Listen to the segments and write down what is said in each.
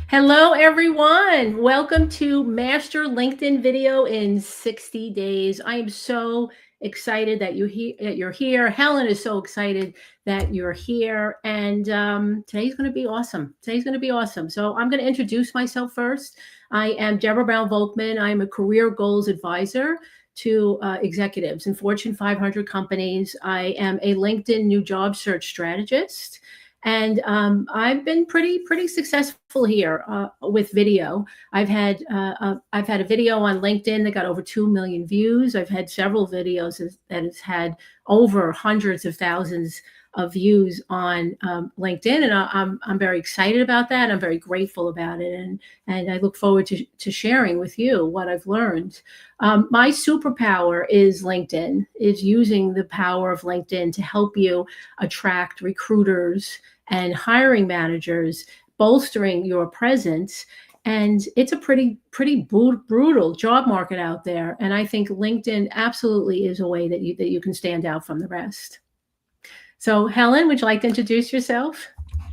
Hello, everyone. Welcome to Master LinkedIn Video in 60 Days. I am so excited that you're here. Helen is so excited that you're here. And today's going to be awesome. Today's going to be awesome. So I'm going to introduce myself first. I am Deborah Brown-Volkman. I am a career goals advisor to executives in Fortune 500 companies. I am a LinkedIn new job search strategist. And I've been pretty successful here with video. I've had a video on LinkedIn that got over 2 million views. I've had several videos that has had over hundreds of thousands of views on LinkedIn, and I'm very excited about that. I'm very grateful about it, and I look forward to sharing with you what I've learned. My superpower is LinkedIn. Is using the power of LinkedIn to help you attract recruiters and hiring managers, bolstering your presence. And it's a pretty brutal job market out there. And I think LinkedIn absolutely is a way that you can stand out from the rest. So Helen, would you like to introduce yourself?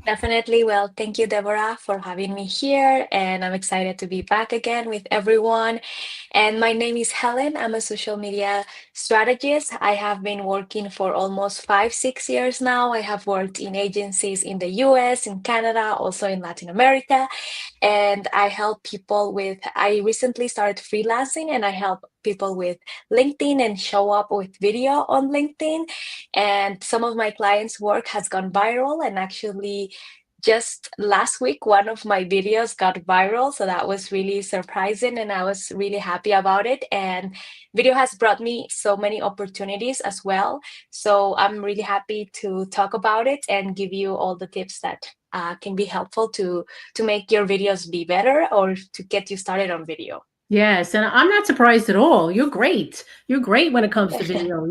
Definitely. Well, thank you, Deborah, for having me here. And I'm excited to be back again with everyone. And my name is Helen. I'm a social media strategist. I have been working for almost 5, 6 years now. I have worked in agencies in the US, in Canada, also in Latin America. And I help people I recently started freelancing and I help people with LinkedIn and show up with video on LinkedIn. And some of my clients' work has gone viral. And actually, just last week, one of my videos got viral. So that was really surprising. And I was really happy about it. And video has brought me so many opportunities as well. So I'm really happy to talk about it and give you all the tips that can be helpful to make your videos be better or to get you started on video. Yes, and I'm not surprised at all. You're great. You're great when it comes to video.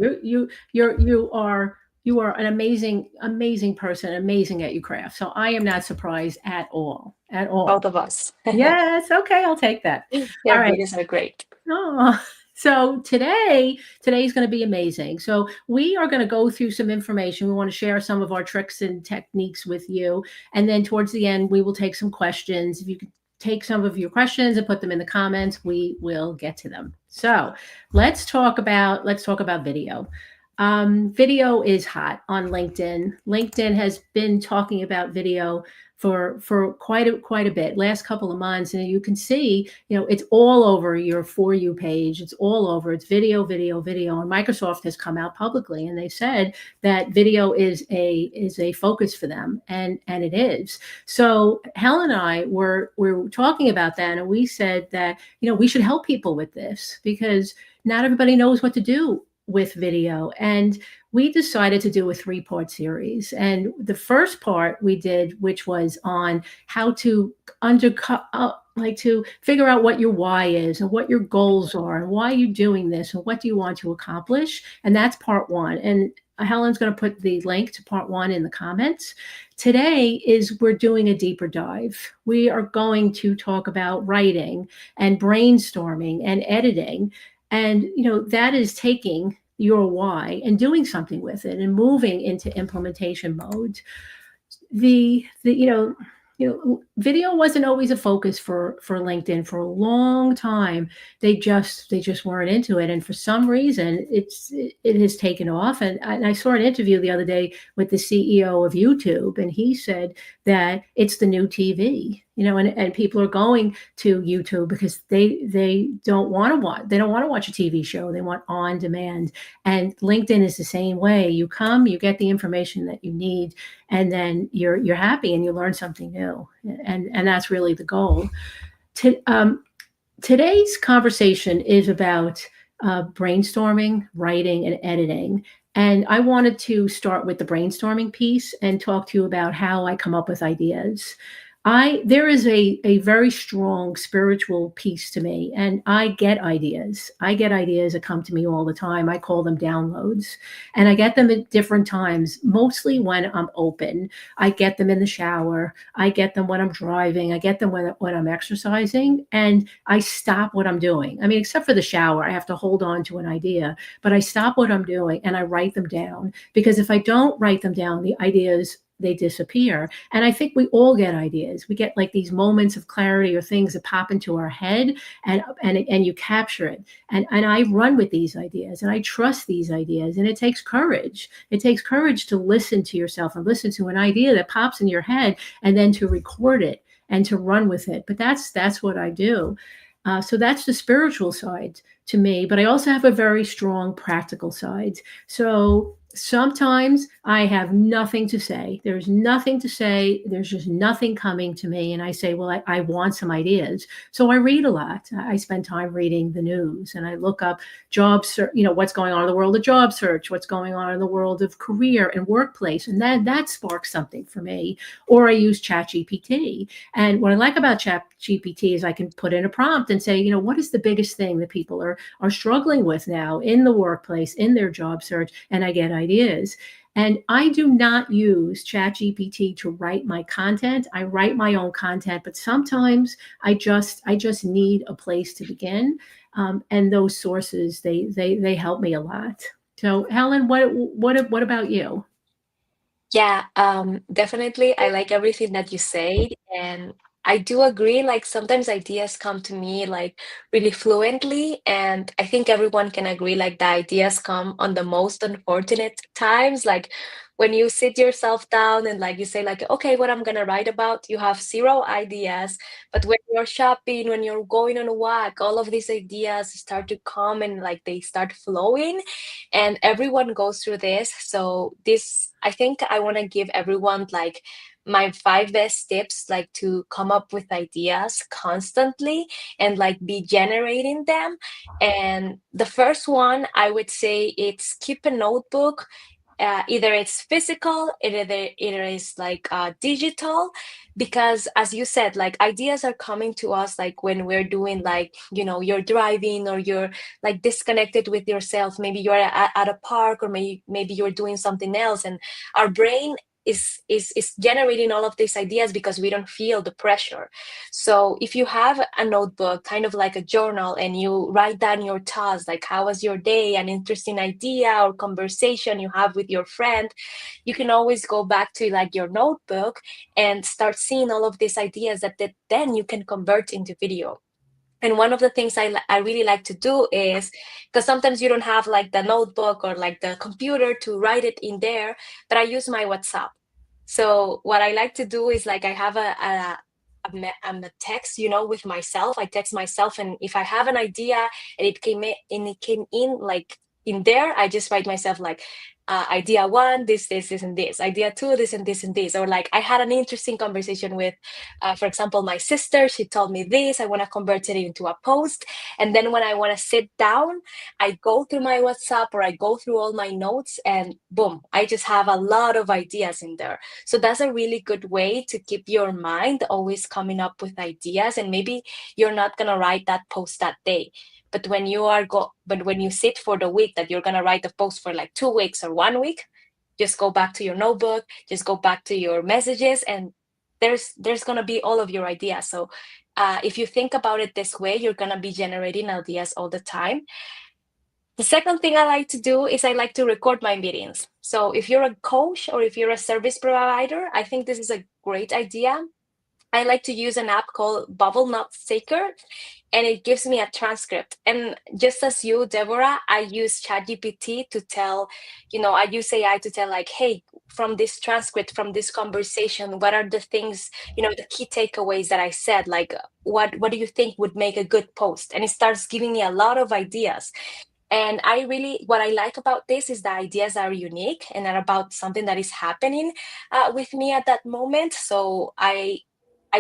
You are an amazing person, amazing at your craft. So I am not surprised at all. At Both all. of us. Yes, okay, I'll take that. All Your right. videos are great. Oh, so today's going to be amazing. So we are going to go through some information. We want to share some of our tricks and techniques with you, and then towards the end, we will take some questions. If you could take some of your questions and put them in the comments, we will get to them. So let's talk about video. Video is hot on LinkedIn. LinkedIn has been talking about video for quite a bit last couple of months, and you can see it's all over your For You page. It's all over. It's video, video, video. And Microsoft has come out publicly and they said that video is a focus for them, and it is. So Helen and I were talking about that, and we said that we should help people with this because not everybody knows what to do with video. And we decided to do a 3-part series. And the first part we did, which was on how to undercut, like to figure out what your why is and what your goals are and why you're doing this and what do you want to accomplish. And that's part one. And Helen's going to put the link to part one in the comments. Today we're doing a deeper dive. We are going to talk about writing and brainstorming and editing. And that is taking your why and doing something with it and moving into implementation mode. Video wasn't always a focus for LinkedIn for a long time. They just weren't into it, and for some reason it has taken off. And I saw an interview the other day with the CEO of YouTube, and he said that it's the new TV. And people are going to YouTube because they don't want to watch a TV show. They want on demand. And LinkedIn is the same way. You come, you get the information that you need, and then you're happy and you learn something new. And that's really the goal. Today's conversation is about brainstorming, writing, and editing. And I wanted to start with the brainstorming piece and talk to you about how I come up with ideas. There is a very strong spiritual piece to me, and I get ideas. I get ideas that come to me all the time. I call them downloads, and I get them at different times, mostly when I'm open. I get them in the shower. I get them when I'm driving. I get them when I'm exercising, and I stop what I'm doing. I mean, except for the shower, I have to hold on to an idea, but I stop what I'm doing and I write them down, because if I don't write them down, the ideas they disappear. And I think we all get ideas. We get like these moments of clarity or things that pop into our head, and you capture it. And I run with these ideas, and I trust these ideas, and it takes courage. It takes courage to listen to yourself and listen to an idea that pops in your head, and then to record it and to run with it. But that's what I do. So that's the spiritual side to me. But I also have a very strong practical side. So sometimes I have nothing to say. There's nothing to say. There's just nothing coming to me. And I say, well, I want some ideas. So I read a lot. I spend time reading the news, and I look up jobs, what's going on in the world of job search, what's going on in the world of career and workplace. And that sparks something for me. Or I use ChatGPT. And what I like about ChatGPT is I can put in a prompt and say, what is the biggest thing that people are struggling with now in the workplace, in their job search, and I get ideas. And I do not use ChatGPT to write my content. I write my own content, but sometimes I just need a place to begin, and those sources they help me a lot. So, Helen, what about you? Yeah, definitely. I like everything that you said, and I do agree. Like sometimes ideas come to me like really fluently, and I think everyone can agree. Like the ideas come on the most unfortunate times, like when you sit yourself down and like you say like, okay, what I'm gonna write about, you have zero ideas. But when you're shopping, when you're going on a walk, all of these ideas start to come and like they start flowing, and everyone goes through this. So this, I think I want to give everyone like my 5 best tips, like to come up with ideas constantly and like be generating them. And the first one I would say it's keep a notebook. Either it's physical, either is like digital, because as you said, like ideas are coming to us like when we're doing like, you're driving or you're like disconnected with yourself. Maybe you're at a park, or maybe you're doing something else, and our brain is generating all of these ideas because we don't feel the pressure. So if you have a notebook, kind of like a journal, and you write down your thoughts, like how was your day, an interesting idea or conversation you have with your friend, you can always go back to like your notebook and start seeing all of these ideas that then you can convert into video. And one of the things I really like to do is, because sometimes you don't have like the notebook or like the computer to write it in there, but I use my WhatsApp. So what I like to do is like I have a text, with myself. I text myself, and if I have an idea and it came in like in there, I just write myself like idea one, this, and this. Idea two, this and this and this. Or like I had an interesting conversation with, for example, my sister. She told me this. I want to convert it into a post. And then when I want to sit down, I go through my WhatsApp or I go through all my notes, and boom, I just have a lot of ideas in there. So that's a really good way to keep your mind always coming up with ideas. And maybe you're not going to write that post that day, but when you sit for the week that you're going to write the post for like 2 weeks or 1 week, just go back to your notebook, just go back to your messages, and there's going to be all of your ideas. So if you think about it this way, you're going to be generating ideas all the time. The second thing I like to do is I like to record my meetings. So if you're a coach or if you're a service provider, I think this is a great idea. I like to use an app called Bubble Notes Taker, and it gives me a transcript. And just as you, Deborah, I use ChatGPT to tell, I use AI to tell like, hey, from this transcript, from this conversation, what are the things, the key takeaways that I said? Like, what do you think would make a good post? And it starts giving me a lot of ideas. And what I like about this is the ideas are unique and are about something that is happening with me at that moment. So I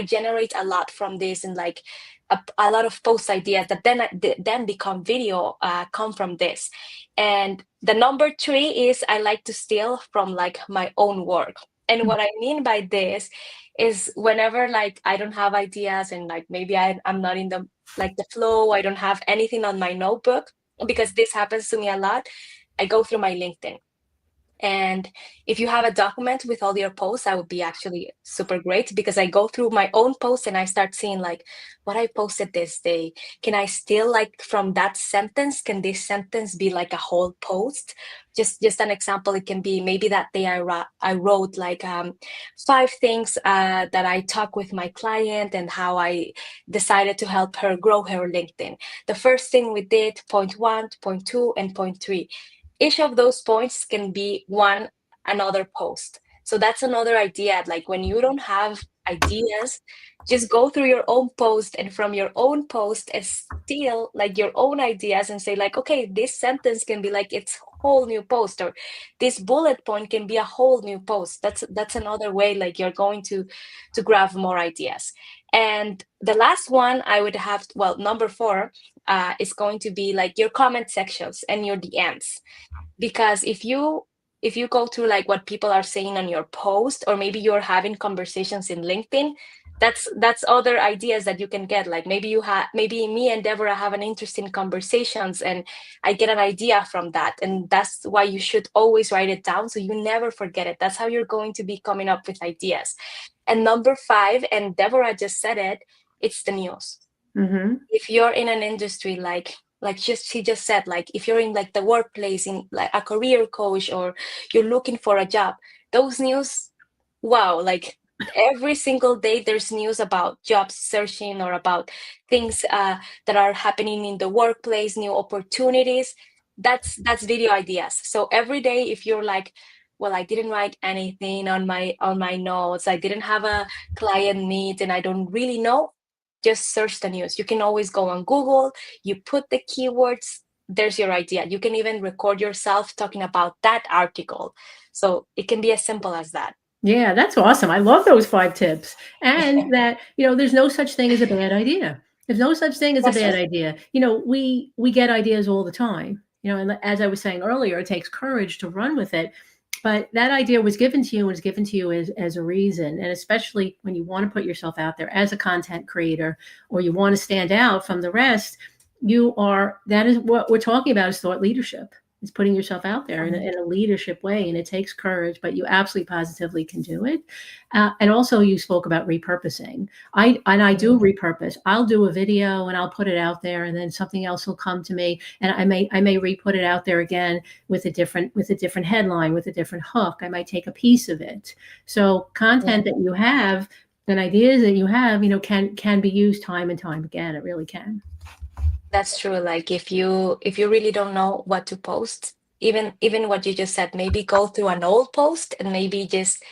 generate a lot from this, and like a lot of post ideas that then become video come from this. And the number three is I like to steal from like my own work. And what I mean by this is whenever like I don't have ideas, and like maybe I'm not in the flow, I don't have anything on my notebook, because this happens to me a lot, I go through my LinkedIn. And if you have a document with all your posts, that would be actually super great, because I go through my own posts and I start seeing like what I posted this day. Can I still, like, from that sentence, can this sentence be like a whole post? Just an example, it can be maybe that day I wrote like 5 things that I talked with my client and how I decided to help her grow her LinkedIn. The first thing we did, point 1, point 2, and point 3. Each of those points can be one another post. So that's another idea. Like, when you don't have ideas, just go through your own post, and from your own post steal like your own ideas and say like, okay, this sentence can be like its whole new post, or this bullet point can be a whole new post. That's another way like you're going to grab more ideas. And the last one I would have, well, number 4, is going to be like your comment sections and your DMs. Because if you go through like what people are saying on your post, or maybe you're having conversations in LinkedIn, that's other ideas that you can get. Like, maybe me and Deborah have an interesting conversations, and I get an idea from that, and that's why you should always write it down so you never forget it. That's how you're going to be coming up with ideas. And number 5, and Deborah just said it, it's the news. Mm-hmm. If you're in an industry like she just said, like if you're in like the workplace, in like a career coach, or you're looking for a job, those news, wow, like every single day there's news about job searching, or about things that are happening in the workplace, new opportunities. That's video ideas. So every day, if you're like, well, I didn't write anything on my notes, I didn't have a client meet, and I don't really know, just search the news. You can always go on Google, you put the keywords, there's your idea. You can even record yourself talking about that article. So it can be as simple as that. Yeah, that's awesome. I love those 5 tips. And that, there's no such thing as a bad idea. There's no such thing as a That's bad right. idea. We get ideas all the time. And as I was saying earlier, it takes courage to run with it. But that idea was given to you, and was given to you as a reason. And especially when you want to put yourself out there as a content creator, or you want to stand out from the rest, that is what we're talking about, is thought leadership. It's putting yourself out there in Mhm. a leadership way, and it takes courage, but you absolutely positively can do it. And also, you spoke about repurposing. I do Mhm. repurpose. I'll do a video and I'll put it out there, and then something else will come to me, and I may re-put it out there again with a different headline, with a different hook. I might take a piece of it. So content Yeah. that you have and ideas that you have, can be used time and time again. It really can. That's true. Like, if you really don't know what to post, even what you just said, maybe go through an old post and maybe just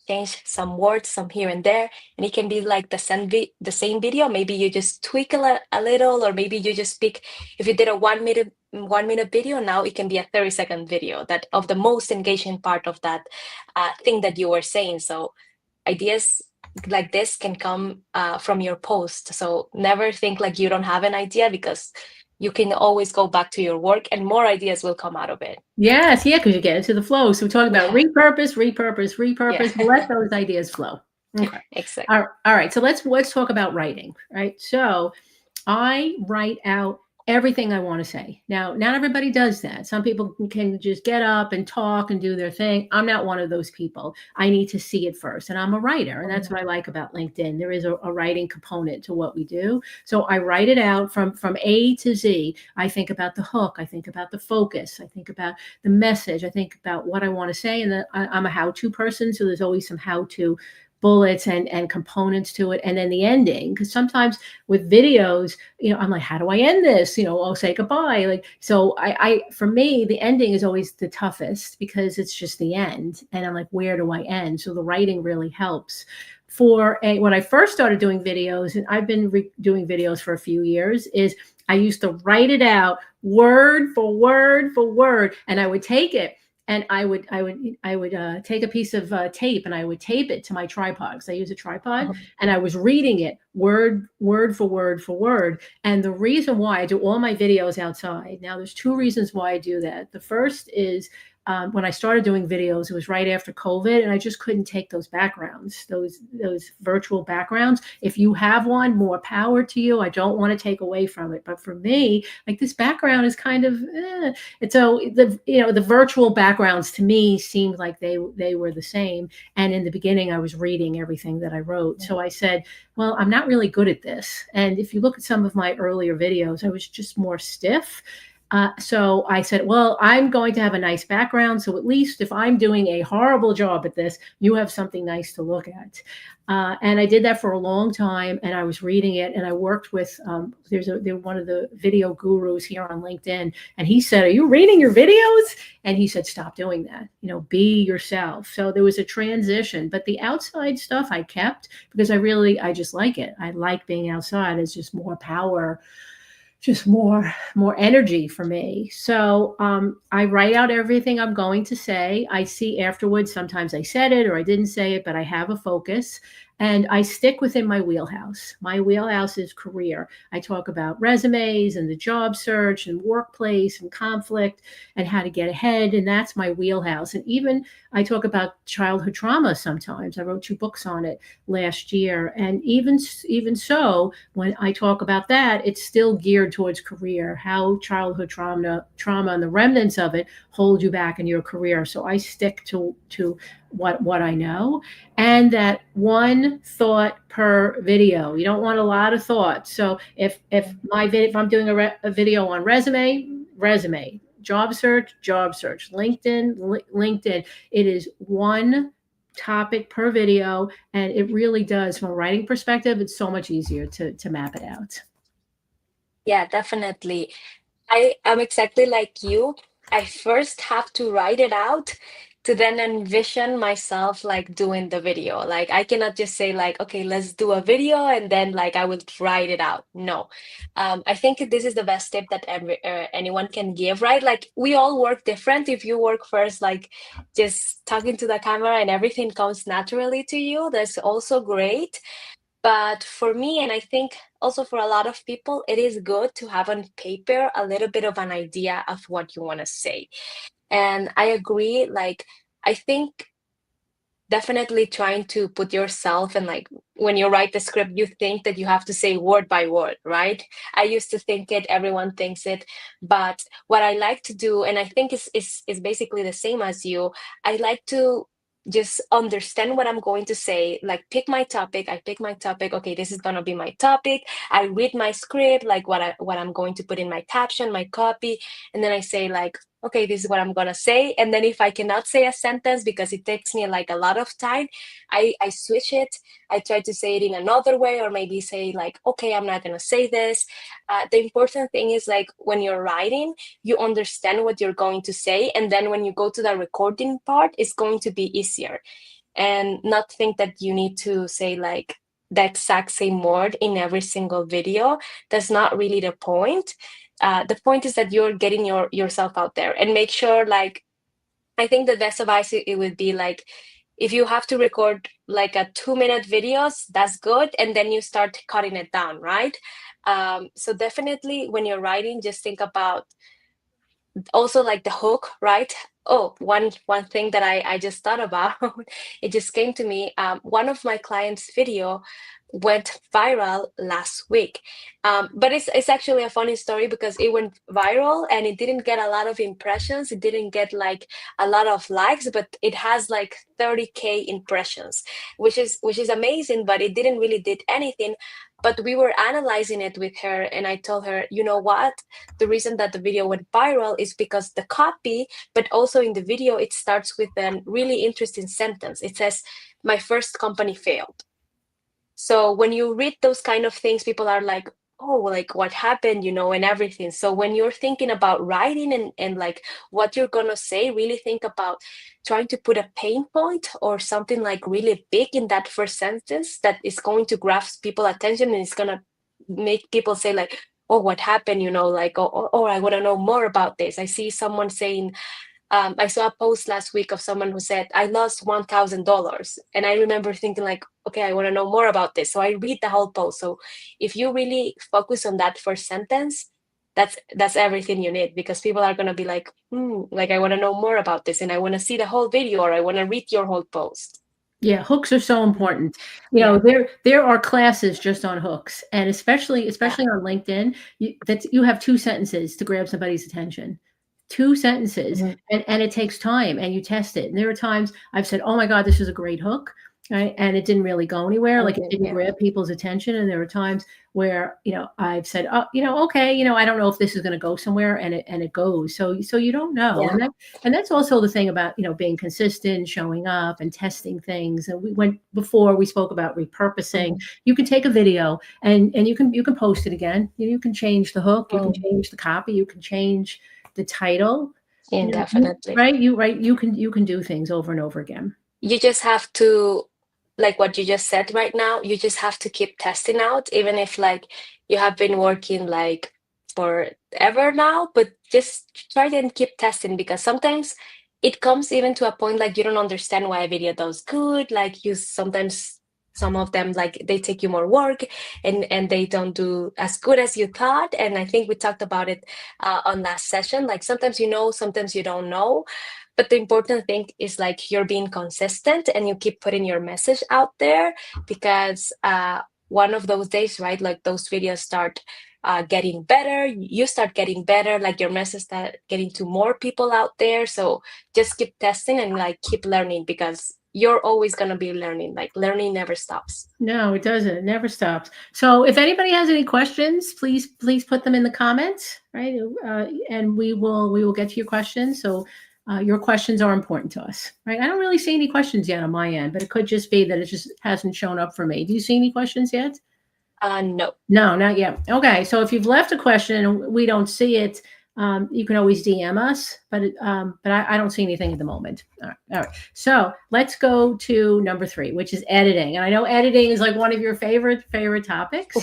change some words, some here and there, and it can be like the same video. Maybe you just tweak a little, or maybe you just pick. If you did a 1 minute video, now it can be a 30-second video that of the most engaging part of that thing that you were saying. So ideas like this can come from your post. So never think like you don't have an idea, because you can always go back to your work and more ideas will come out of it. Yes, yeah, because you get into the flow. So we're talking about Yeah. repurpose, repurpose, Yeah. repurpose. Let those ideas flow. Okay. Exactly. All right. So let's talk about writing. Right. So I write out everything I want to say. Now, not everybody does that. Some people can just get up and talk and do their thing. I'm not one of those people. I need to see it first. And I'm a writer. And that's Mhm. what I like about LinkedIn. There is a writing component to what we do. So I write it out from A to Z. I think about the hook. I think about the focus. I think about the message. I think about what I want to say. And then I'm a how-to person. So there's always some how-to bullets and components to it, and then the ending, because sometimes with videos, I'm like, how do I end this? I'll say goodbye. Like, so I for me, the ending is always the toughest, because it's just the end, and I'm like, where do I end? So the writing really helps. When I first started doing videos, and I've been doing videos for a few years, is I used to write it out word for word for word, and I would take it, and I would take a piece of tape, and I would tape it to my tripod, because I use a tripod, Mhm. and I was reading it word for word for word. And the reason why I do all my videos outside, now there's 2 reasons why I do that. The first is when I started doing videos, it was right after COVID, and I just couldn't take those backgrounds, those virtual backgrounds. If you have one, more power to you. I don't want to take away from it, but for me, like this background is kind of, and so the virtual backgrounds to me seemed like they were the same. And in the beginning, I was reading everything that I wrote, so I said, well, I'm not really good at this. And if you look at some of my earlier videos, I was just more stiff. So I said, well, I'm going to have a nice background. So at least if I'm doing a horrible job at this, you have something nice to look at. And I did that for a long time, and I was reading it, and I worked with there's one of the video gurus here on LinkedIn, and he said, "Are you reading your videos?" And he said, "Stop doing that. Be yourself." So there was a transition, but the outside stuff I kept because I just like it. I like being outside. It's just more power, just more energy for me. So I write out everything I'm going to say. I see afterwards, sometimes I said it or I didn't say it, but I have a focus and I stick within my wheelhouse. My wheelhouse is career. I talk about resumes and the job search and workplace and conflict and how to get ahead, and that's my wheelhouse. And even I talk about childhood trauma sometimes. I wrote 2 books on it last year, and even so, when I talk about that, it's still geared towards career, how childhood trauma and the remnants of it hold you back in your career. So I stick to what I know, and that one thought per video. You don't want a lot of thoughts. So if I'm doing a video on resume, job search, LinkedIn, it is one topic per video, and it really does, from a writing perspective, it's so much easier to map it out. Yeah, definitely. I am exactly like you. I first have to write it out to then envision myself like doing the video. Like I cannot just say like, okay, let's do a video and then like I will write it out. No. I think this is the best tip that anyone can give, right? Like we all work different. If you work first, like just talking to the camera and everything comes naturally to you, that's also great. But for me, and I think also for a lot of people, it is good to have on paper a little bit of an idea of what you want to say. And I agree, like, I think definitely trying to put yourself and like when you write the script, you think that you have to say word by word, right? I used to think it, everyone thinks it. But what I like to do, and I think is basically the same as you, I like to just understand what I'm going to say, like pick my topic. I pick my topic. Okay, this is gonna be my topic. I read my script, like what I'm going to put in my caption, my copy, and then I say like, okay, this is what I'm gonna say. And then if I cannot say a sentence because it takes me like a lot of time, I switch it. I try to say it in another way, or maybe say like, okay, I'm not gonna say this. The important thing is like when you're writing, you understand what you're going to say, and then when you go to the recording part, it's going to be easier. And not think that you need to say like the exact same word in every single video. That's not really the point. The point is that you're getting yourself out there, and make sure like I think the best advice it would be like if you have to record like a 2-minute videos, that's good, and then you start cutting it down, right? So definitely when you're writing, just think about also like the hook, right? Oh, one thing that I just thought about, it just came to me. One of my clients' video went viral last week, but it's actually a funny story because it went viral and it didn't get a lot of impressions. It didn't get like a lot of likes, but it has like 30K impressions, which is amazing. But it didn't really did anything. But we were analyzing it with her, and I told her, you know what? The reason that the video went viral is because the copy, but also in the video, it starts with a really interesting sentence. It says, "My first company failed." So when you read those kind of things, people are like, oh, like what happened, and everything. So when you're thinking about writing and like what you're gonna say, really think about trying to put a pain point or something like really big in that first sentence that is going to grasp people attention, and it's gonna make people say like, oh, what happened, like, oh, I want to know more about this. I see someone saying, I saw a post last week of someone who said, I lost $1,000. And I remember thinking like, okay, I want to know more about this. So I read the whole post. So if you really focus on that first sentence, that's everything you need, because people are going to be like, like, I want to know more about this, and I want to see the whole video, or I want to read your whole post. Yeah, hooks are so important. You know, Yeah, there are classes just on hooks, and especially yeah. on LinkedIn, you have 2 sentences to grab somebody's attention. 2 sentences, Mhm. and it takes time, and you test it. And there are times I've said, "Oh my god, this is a great hook," right? And it didn't really go anywhere, like, it Okay, didn't yeah. grab people's attention, and there were times where, I've said, "Oh, okay, I don't know if this is gonna go somewhere," and it goes. So you don't know, Yeah. and that's also the thing about, being consistent, showing up and testing things. And we spoke about repurposing. Mhm. You can take a video and you can post it again. You can change the hook, you can Mm. change the copy, you can change the title. Indefinitely. You can do things over and over again. You just have to, like what you just said right now, you just have to keep testing out, even if like you have been working like forever now, but just try and keep testing, because sometimes it comes even to a point like you don't understand why a video does good. Like you sometimes, some of them, like they take you more work, and they don't do as good as you thought. And I think we talked about it on last session. Like sometimes you know, sometimes you don't know, but the important thing is like you're being consistent and you keep putting your message out there, because one of those days, right, like those videos start getting better, you start getting better, like your message start getting to more people out there. So just keep testing and like keep learning, because you're always going to be learning. Like learning never stops. No, it doesn't. It never stops. So if anybody has any questions, please put them in the comments, right? And we will get to your questions. So your questions are important to us, right? I don't really see any questions yet on my end, but it could just be that it just hasn't shown up for me. Do you see any questions yet? No. No, not yet. Okay, so if you've left a question and we don't see it, you can always DM us, but I don't see anything at the moment. All right. So let's go to number 3, which is editing. And I know editing is like one of your favorite topics.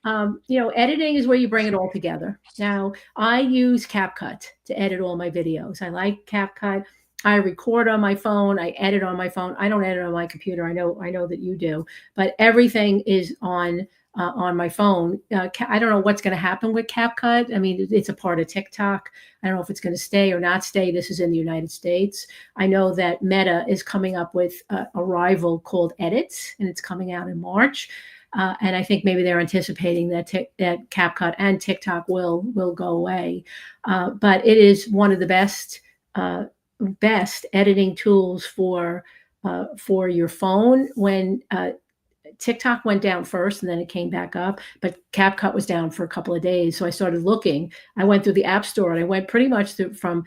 Editing is where you bring it all together. Now, I use CapCut to edit all my videos. I like CapCut. I record on my phone. I edit on my phone. I don't edit on my computer. I know that you do, but everything is on my phone. I don't know what's going to happen with CapCut. I mean, it's a part of TikTok. I don't know if it's going to stay or not stay. This is in the United States. I know that Meta is coming up with a rival called Edits, and it's coming out in March. And I think maybe they're anticipating that CapCut and TikTok will go away. But it is one of the best editing tools for your phone. When TikTok went down first and then it came back up, but CapCut was down for a couple of days. So I started looking. I went through the App Store and I went pretty much from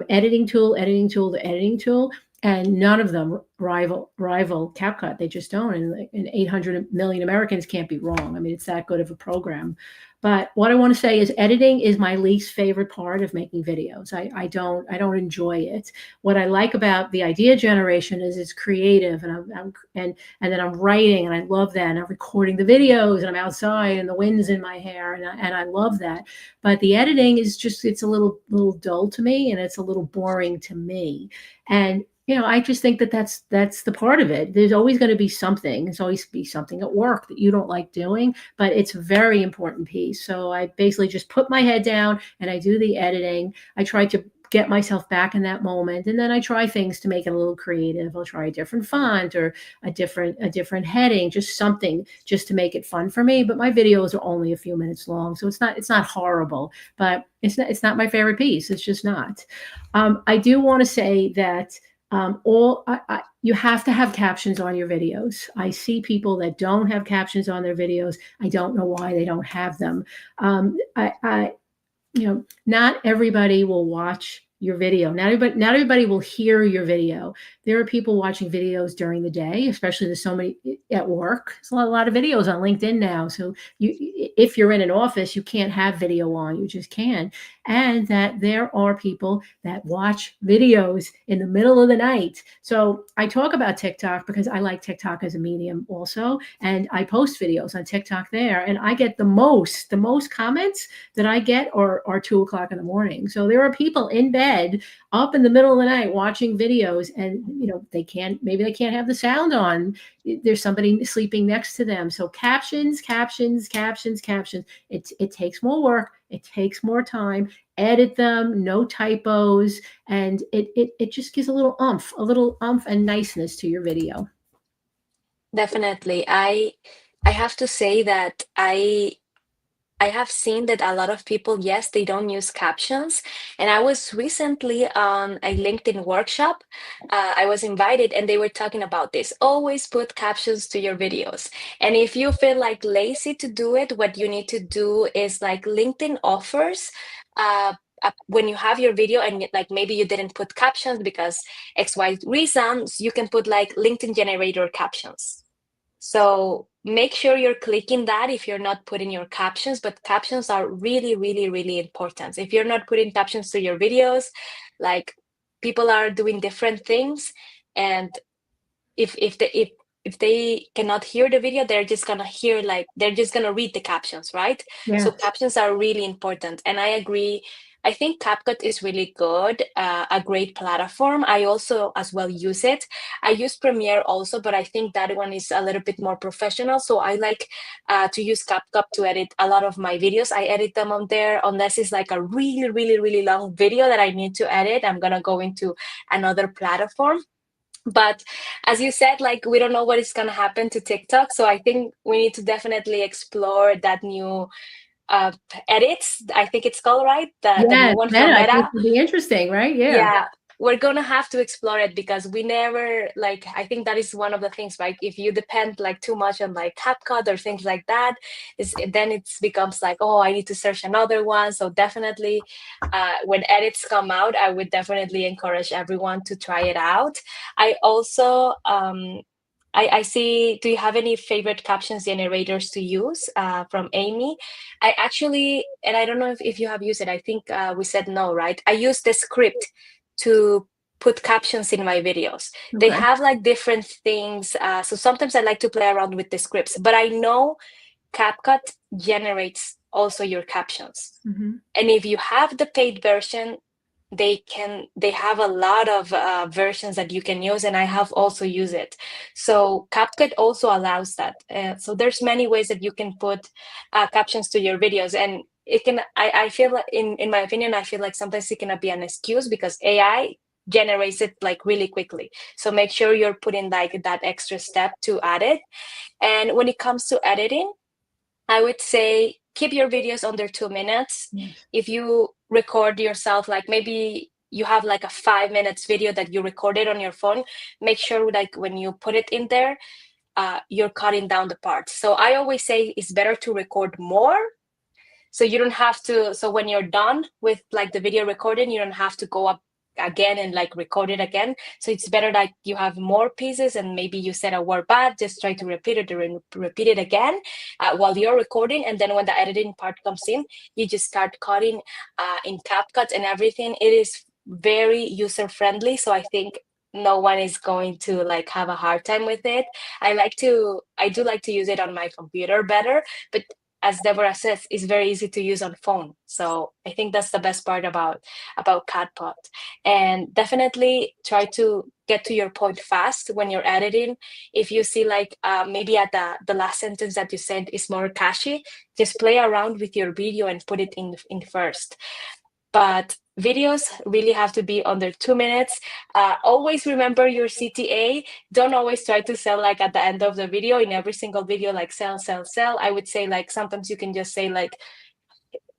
editing tool to editing tool, and none of them rival CapCut. They just don't. And 800 million Americans can't be wrong. I mean, it's that good of a program. But what I want to say is editing is my least favorite part of making videos. I don't enjoy it. What I like about the idea generation is it's creative, and then I'm writing, and I love that. And I'm recording the videos, and I'm outside, and the wind's in my hair, and I love that. But the editing is just, it's a little dull to me, and it's a little boring to me. And I just think that that's the part of it. There's always going to be something. There's always be something at work that you don't like doing, but it's a very important piece. So I basically just put my head down and I do the editing. I try to get myself back in that moment, and then I try things to make it a little creative. I'll try a different font or a different heading, just something just to make it fun for me. But my videos are only a few minutes long, so it's not horrible, but it's not my favorite piece. It's just not. I do want to say that you have to have captions on your videos. I see people that don't have captions on their videos. I don't know why they don't have them. Not everybody will watch your video. Not everybody will hear your video. There are people watching videos during the day, especially there's so many at work. There's a lot of videos on LinkedIn now. So if you're in an office, you can't have video on. You just can't. And that there are people that watch videos in the middle of the night. So I talk about TikTok because I like TikTok as a medium also. And I post videos on TikTok there. And I get the most comments that I get are 2 o'clock in the morning. So there are people in bed bed up in the middle of the night watching videos, and maybe they can't have the sound on. There's somebody sleeping next to them. So captions, captions, captions, captions. It takes more work. It takes more time. Edit them, no typos, and it just gives a little umph and niceness to your video. Definitely. I have to say that I have seen that a lot of people, yes, they don't use captions. And I was recently on a LinkedIn workshop. I was invited and they were talking about this. Always put captions to your videos. And if you feel like lazy to do it, what you need to do is like LinkedIn offers. When you have your video and like maybe you didn't put captions because XY reasons, you can put like LinkedIn generator captions. So make sure you're clicking that if you're not putting your captions, but captions are really, really, really important. If you're not putting captions to your videos, like people are doing different things, and if they cannot hear the video, they're just gonna read the captions, right? Yeah. So captions are really important, and I agree. I think CapCut is really good, a great platform. I also as well use it. I use Premiere also, but I think that one is a little bit more professional. So I like to use CapCut to edit a lot of my videos. I edit them on there, unless it's like a really, really, really long video that I need to edit. I'm gonna go into another platform. But as you said, like we don't know what is going to happen to TikTok. So I think we need to definitely explore that new uh, edits. I think it's called, right? The Yeah, new one Meta, from I think Meta. would be interesting, right? Yeah. Yeah, we're gonna have to explore it because we never like. I think that is one of the things, right? If you depend like too much on like CapCut or things like that, then it becomes like, oh, I need to search another one. So definitely, when edits come out, I would definitely encourage everyone to try it out. I also I see. Do you have any favorite captions generators to use from Amy? I actually, and I don't know if you have used it. I think we said no, right? I use the script to put captions in my videos. They Okay. have like different things. So sometimes I like to play around with the scripts, but I know CapCut generates also your captions. Mm-hmm. And if you have the paid version, they have a lot of versions that you can use, and I have also used it. So CapCut also allows that. So there's many ways that you can put captions to your videos, and it can. I feel like in my opinion, I feel like sometimes it cannot be an excuse because AI generates it like really quickly. So make sure you're putting like that extra step to add it. And when it comes to editing, I would say keep your videos under 2 minutes. Yes. If you record yourself, like maybe you have like a 5 minutes video that you recorded on your phone, make sure like when you put it in there, you're cutting down the parts. So I always say it's better to record more. So you don't have to, so when you're done with like the video recording, you don't have to go up again and like record it again. So it's better like you have more pieces and maybe you said a word bad, just try to repeat it or repeat it again while you're recording. And then when the editing part comes in, you just start cutting in CapCut and everything. It is very user friendly. So I think no one is going to like have a hard time with it. I do like to use it on my computer better, but as Deborah says, it's very easy to use on phone. So I think that's the best part about CapCut. And definitely try to get to your point fast when you're editing. If you see like maybe at the last sentence that you said is more catchy, just play around with your video and put it in first. But videos really have to be under 2 minutes. Always remember your CTA. Don't always try to sell like at the end of the video in every single video, like sell, sell, sell. I would say like sometimes you can just say like,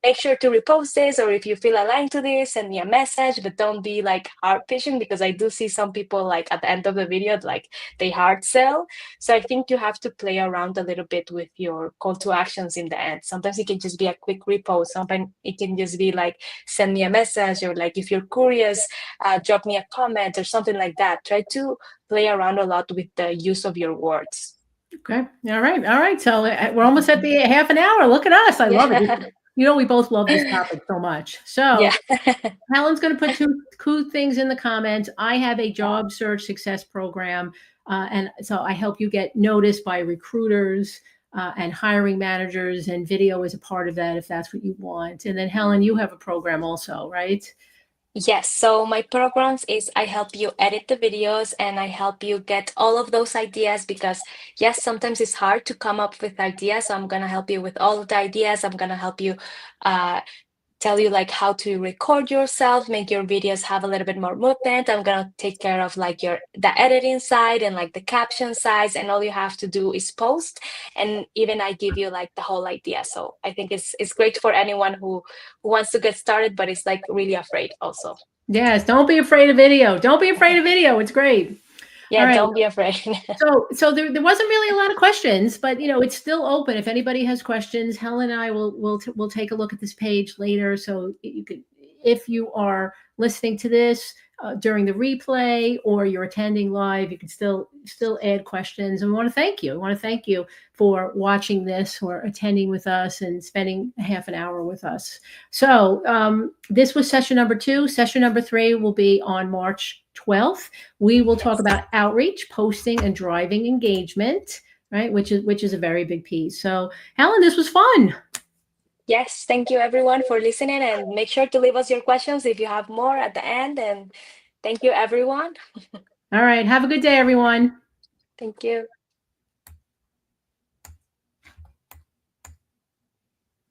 make sure to repost this, or if you feel aligned to this, send me a message, but don't be like hard pitching because I do see some people like at the end of the video, like they hard sell. So I think you have to play around a little bit with your call to actions in the end. Sometimes it can just be a quick repost. Sometimes it can just be like, send me a message, or like, if you're curious, drop me a comment or something like that. Try to play around a lot with the use of your words. Okay. All right. All right. So we're almost at the half an hour. Look at us. I love it. Yeah. We both love this topic so much. So Yeah. Helen's going to put two cool things in the comments. I have a job search success program. And so I help you get noticed by recruiters and hiring managers, and video is a part of that if that's what you want. And then Helen, you have a program also, right? Yes, so my programs is I help you edit the videos and I help you get all of those ideas because yes, sometimes it's hard to come up with ideas. So I'm gonna help you with all of the ideas. I'm gonna help you uh, tell you like how to record yourself, make your videos have a little bit more movement. I'm gonna take care of like your the editing side and like the caption sides, and all you have to do is post. And even I give you like the whole idea. So I think it's great for anyone who wants to get started, but is like really afraid also. Yes, don't be afraid of video. Don't be afraid of video. It's great. All Yeah, right. don't be afraid. So there wasn't really a lot of questions, but it's still open. If anybody has questions, Helen and I will take a look at this page later. So you could, if you are listening to this during the replay or you're attending live, you can still add questions. And we want to thank you. We want to thank you for watching this or attending with us and spending half an hour with us. So this was session number 2. Session number 3 will be on March 12th. We will talk Yes. about outreach, posting, and driving engagement, right? Which is a very big piece. So, Helen, this was fun. Yes, thank you everyone for listening, and make sure to leave us your questions if you have more at the end. And thank you everyone. All right. Have a good day, everyone. Thank you.